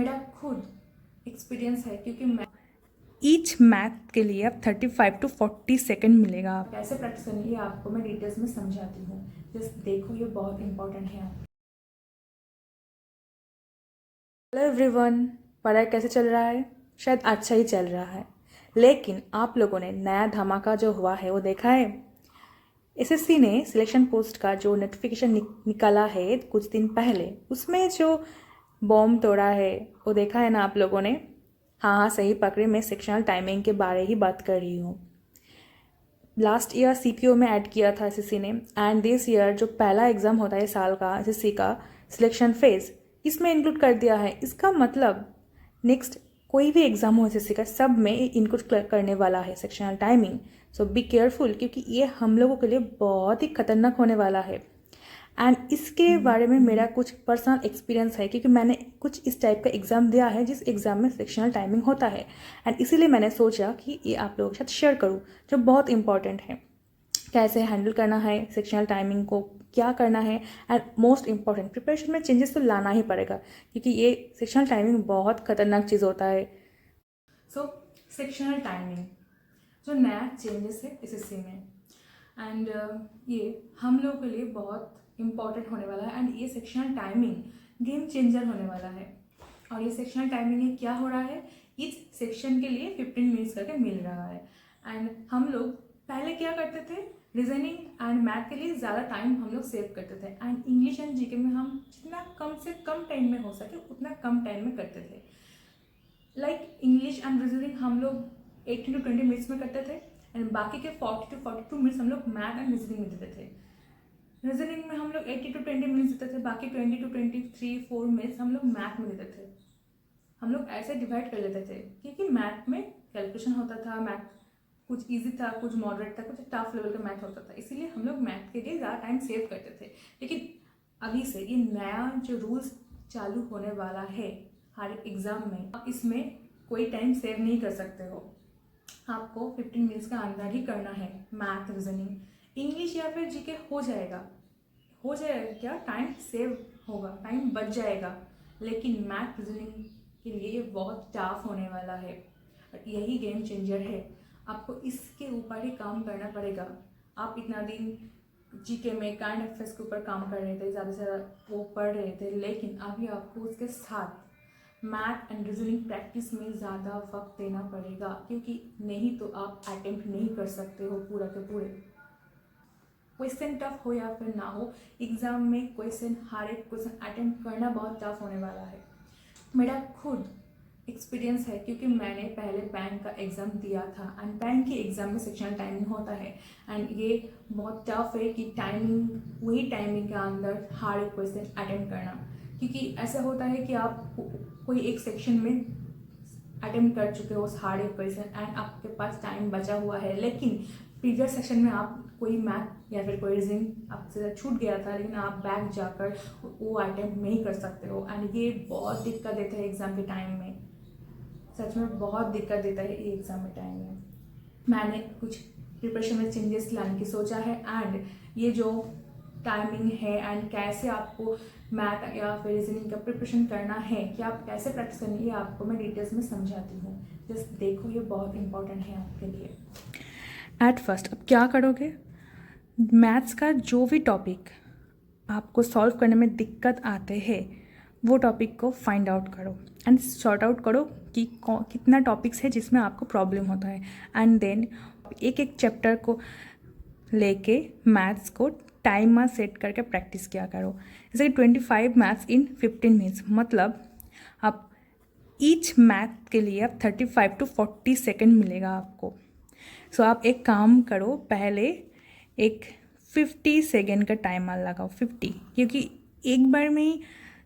मेरा खुद एक्सपीरियंस है, क्योंकि मैं ईच मैथ के लिए अब 35 to 40 सेकेंड मिलेगा आप। कैसे प्रैक्टिस करनी है आपको मैं डिटेल्स में समझाती हूँ। जस्ट देखो, ये बहुत इंपॉर्टेंट है। हेलो एवरीवन, पढ़ाई कैसे चल रहा है? शायद अच्छा ही चल रहा है, लेकिन आप लोगों ने नया धमाका जो हुआ है वो देखा है? एसएससी ने सिलेक्शन पोस्ट का जो नोटिफिकेशन निकाला है कुछ दिन पहले, उसमें जो बॉम्ब तोड़ा है वो देखा है ना आप लोगों ने? हाँ हाँ, सही पकड़े, मैं सेक्शनल टाइमिंग के बारे ही बात कर रही हूँ। लास्ट ईयर सीपीओ में ऐड किया था एसएससी ने, एंड दिस ईयर जो पहला एग्ज़ाम होता है साल का एसएससी का सिलेक्शन फेज, इसमें इंक्लूड कर दिया है। इसका मतलब नेक्स्ट कोई भी एग्ज़ाम हो एसएससी का, सब में इंक्लूड करने वाला है sectional timing. So be careful, क्योंकि ये हम लोगों के लिए बहुत ही खतरनाक होने वाला है। एंड इसके बारे में मेरा कुछ पर्सनल एक्सपीरियंस है, क्योंकि मैंने कुछ इस टाइप का एग्ज़ाम दिया है जिस एग्ज़ाम में सेक्शनल टाइमिंग होता है, एंड इसीलिए मैंने सोचा कि ये आप लोगों के साथ शेयर करूँ, जो बहुत इंपॉर्टेंट है। कैसे हैंडल करना है सेक्शनल टाइमिंग को, क्या करना है, एंड मोस्ट इंपॉर्टेंट प्रिपरेशन में चेंजेस तो लाना ही पड़ेगा, क्योंकि ये सेक्शनल टाइमिंग बहुत खतरनाक चीज़ होता है। सो सेक्शनल टाइमिंग जो नया चेंजेस है एसएससी में, एंड ये हम लोगों के लिए बहुत इम्पॉर्टेंट होने वाला है। एंड ये सेक्शनल टाइमिंग गेम चेंजर होने वाला है। और ये सेक्शनल टाइमिंग में क्या हो रहा है, इस सेक्शन के लिए 15 मिनट्स करके मिल रहा है। एंड हम लोग पहले क्या करते थे, रीजनिंग एंड मैथ के लिए ज़्यादा टाइम हम लोग सेव करते थे, एंड इंग्लिश एंड जीके में हम जितना कम से कम टाइम में हो सके उतना कम टाइम में करते थे। लाइक इंग्लिश एंड रीजनिंग हम लोग 18 to 20 मिनट्स में करते थे, एंड बाकी के 40 to 42 मिनट्स हम लोग मैथ एंड रीजनिंग में देते थे। रीजनिंग में हम लोग 80 to 20 मिनट्स देते थे, बाकी 20 to 23-4 मिनट्स हम लोग मैथ में देते थे। हम लोग ऐसे डिवाइड कर लेते थे, क्योंकि मैथ में कैलकुलेशन होता था, मैथ कुछ इजी था, कुछ मॉडरेट था, कुछ टफ लेवल का मैथ होता था, इसीलिए हम लोग मैथ के लिए ज़्यादा टाइम सेव करते थे। लेकिन अभी से ये नया जो रूल्स चालू होने वाला है हर एग्ज़ाम में, आप इसमें कोई टाइम सेव नहीं कर सकते हो। आपको 15 मिनट्स का अंदर ही करना है। मैथ, रीजनिंग, इंग्लिश या फिर जीके हो जाएगा, क्या टाइम सेव होगा, टाइम बच जाएगा। लेकिन मैथ रीजनिंग के लिए ये बहुत टफ होने वाला है, और यही गेम चेंजर है। आपको इसके ऊपर ही काम करना पड़ेगा। आप इतना दिन जीके में काइंड अफेयर्स के ऊपर काम कर रहे थे, ज़्यादा से ज़्यादा वो पढ़ रहे थे, लेकिन अभी आपको उसके साथ मैथ एंड रीजनिंग प्रैक्टिस में ज़्यादा वक्त देना पड़ेगा, क्योंकि नहीं तो आप अटेम्प्ट नहीं कर सकते हो पूरा के पूरे। क्वेश्चन टफ हो या फिर ना हो, एग्ज़ाम में क्वेश्चन, हर एक क्वेश्चन अटेम्प्ट करना बहुत टफ होने वाला है। मेरा खुद एक्सपीरियंस है, क्योंकि मैंने पहले बैंक का एग्ज़ाम दिया था, एंड बैंक के एग्ज़ाम में सेक्शनल टाइमिंग होता है, एंड ये बहुत टफ है कि टाइमिंग, वही टाइमिंग के अंदर हर एक क्वेश्चन अटेम्प्ट करना। क्योंकि ऐसा होता है कि आप कोई एक सेक्शन में अटेम्प्ट कर चुके हो हर एक क्वेश्चन, एंड आपके पास टाइम बचा हुआ है, लेकिन प्रीवियस सेक्शन में आप कोई मैथ या फिर कोई रीजनिंग आपसे छूट गया था, लेकिन आप बैक जाकर वो अटेम्प्ट नहीं कर सकते हो, एंड ये बहुत दिक्कत देता है एग्ज़ाम के टाइम में। सच में बहुत दिक्कत देता है ये एग्ज़ाम के टाइम में। मैंने कुछ प्रिपरेशन में चेंजेस लाने की सोचा है, एंड ये जो टाइमिंग है एंड कैसे आपको मैथ या फिर रीजनिंग का प्रिपरेशन करना है, कि आप कैसे प्रैक्टिस करनी है, ये आपको मैं डिटेल्स में समझाती हूँ। जस्ट देखो, ये बहुत इंपॉर्टेंट है आपके लिए। एट फर्स्ट अब क्या करोगे, मैथ्स का जो भी टॉपिक आपको सॉल्व करने में दिक्कत आते हैं वो टॉपिक को फाइंड आउट करो, एंड सॉर्ट आउट करो कि कितना टॉपिक्स है जिसमें आपको प्रॉब्लम होता है, एंड देन एक एक चैप्टर को लेके मैथ्स को टाइमर सेट करके प्रैक्टिस किया करो। जैसे कि 25 मैथ्स इन 15 मिनट्स, मतलब आप ईच मैथ के लिए अब 35 to 40 सेकेंड मिलेगा आपको। सो आप एक काम करो, पहले एक 50 सेकेंड का टाइमर लगाओ, 50, क्योंकि एक बार में ही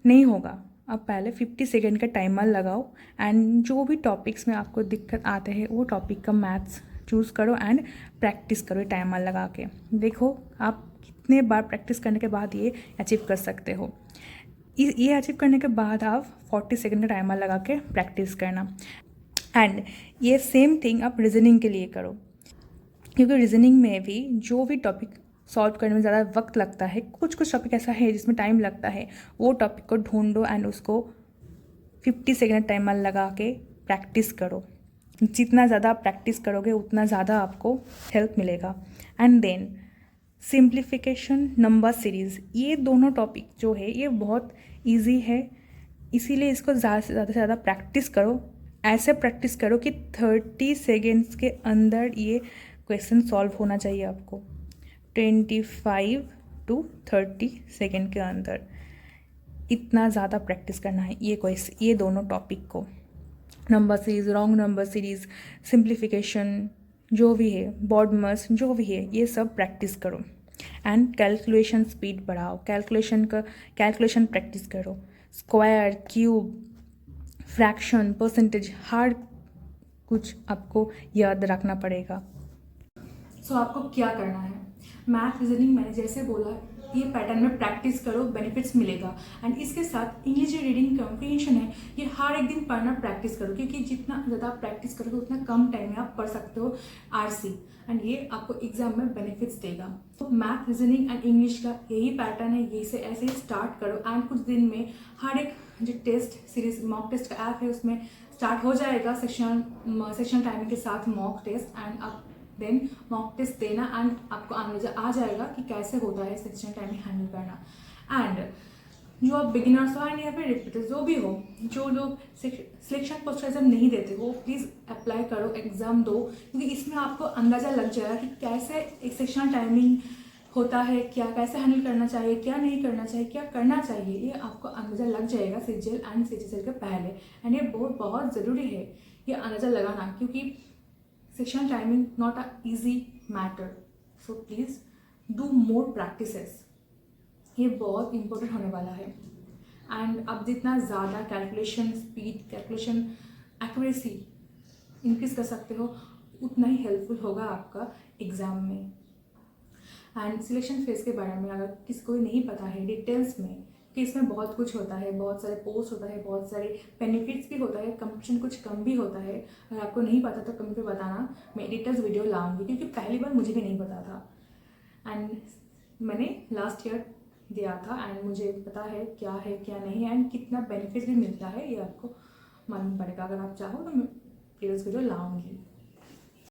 नहीं होगा। आप पहले 50 सेकेंड का टाइमर लगाओ, एंड जो भी टॉपिक्स में आपको दिक्कत आते हैं वो टॉपिक का मैथ्स चूज़ करो एंड प्रैक्टिस करो टाइमर लगा के। देखो आप कितने बार प्रैक्टिस करने के बाद ये अचीव कर सकते हो। ये अचीव करने के बाद आप 40 सेकेंड का टाइमर लगा के प्रैक्टिस करना, एंड ये सेम थिंग आप रीजनिंग के लिए करो, क्योंकि रीजनिंग में भी जो भी टॉपिक सॉल्व करने में ज़्यादा वक्त लगता है, कुछ कुछ टॉपिक ऐसा है जिसमें टाइम लगता है, वो टॉपिक को ढूंढो एंड उसको 50 सेकेंड टाइमर लगा के प्रैक्टिस करो। जितना ज़्यादा आप प्रैक्टिस करोगे उतना ज़्यादा आपको हेल्प मिलेगा। And then simplification, number series, ये दोनों टॉपिक जो है ये बहुत इजी है, इसीलिए इसको ज़्यादा से ज़्यादा प्रैक्टिस करो। ऐसे प्रैक्टिस करो कि 30 सेकेंड्स के अंदर ये क्वेश्चन सॉल्व होना चाहिए आपको, 25 to 30 सेकेंड के अंदर। इतना ज़्यादा प्रैक्टिस करना है ये दोनों टॉपिक को, number series, wrong number series, simplification, जो भी है, बॉडमस, जो भी है, ये सब प्रैक्टिस करो। एंड कैलकुलेशन स्पीड बढ़ाओ, कैलकुलेशन प्रैक्टिस करो। स्क्वायर, क्यूब, फ्रैक्शन, परसेंटेज, हर कुछ आपको याद रखना पड़ेगा। सो आपको क्या करना है, मैथ रीजनिंग मैंने जैसे बोला ये पैटर्न में प्रैक्टिस करो, बेनिफिट्स मिलेगा। एंड इसके साथ इंग्लिश जो रीडिंग कॉम्प्रिहेंशन है ये हर एक दिन पढ़ना प्रैक्टिस करो, क्योंकि जितना ज़्यादा आप प्रैक्टिस करोगे उतना कम टाइम में आप पढ़ सकते हो आरसी, एंड ये आपको एग्जाम में बेनिफिट्स देगा। तो मैथ, रीजनिंग एंड इंग्लिश का यही पैटर्न है, यही से ऐसे ही स्टार्ट करो। एंड कुछ दिन में हर एक जो टेस्ट सीरीज, मॉक टेस्ट का ऐप है उसमें स्टार्ट हो जाएगा सेक्शन टाइमिंग के साथ मॉक टेस्ट, एंड आप देन मॉक टेस्ट देना एंड आपको अंदाजा आ जाएगा कि कैसे होता है सेक्शन टाइमिंग हैंडल करना। एंड जो आप बिगिनर्स हो एंड या फिर रिपीटर्स जो भी हो, जो लोग सिलेक्शन पोस्ट एग्जाम नहीं देते हो, प्लीज़ अप्लाई करो, एग्ज़ाम दो, क्योंकि इसमें आपको अंदाज़ा लग जाएगा कि कैसे एक सेक्शन टाइमिंग होता है, क्या कैसे हैंडल करना चाहिए, क्या नहीं करना चाहिए, क्या करना चाहिए, ये आपको अंदाज़ा लग जाएगा सीजीएल एंड सीजीएल के पहले। एंड ये बहुत ज़रूरी है ये अंदाज़ा लगाना, क्योंकि section timing not a easy matter, so please do more practices, ये बहुत इंपॉर्टेंट होने वाला है। एंड आप जितना ज़्यादा calculation speed, calculation accuracy increase कर सकते हो उतना ही हेल्पफुल होगा आपका एग्ज़ाम में। एंड सिलेक्शन फेज के बारे में अगर किसी को नहीं पता है डिटेल्स में कि इसमें बहुत कुछ होता है, बहुत सारे पोस्ट होता है, बहुत सारे बेनिफिट्स भी होता है, कंपटीशन कुछ कम भी होता है, अगर आपको नहीं पता तो कमेंट पे बताना, मैं डिटेल्स वीडियो लाऊंगी, क्योंकि पहली बार मुझे भी नहीं पता था एंड मैंने लास्ट ईयर दिया था एंड मुझे पता है क्या नहीं है एंड कितना बेनिफिट भी मिलता है, ये आपको मालूम पड़ेगा। अगर आप चाहो तो मैं डिटेल्स वीडियो लाऊंगी।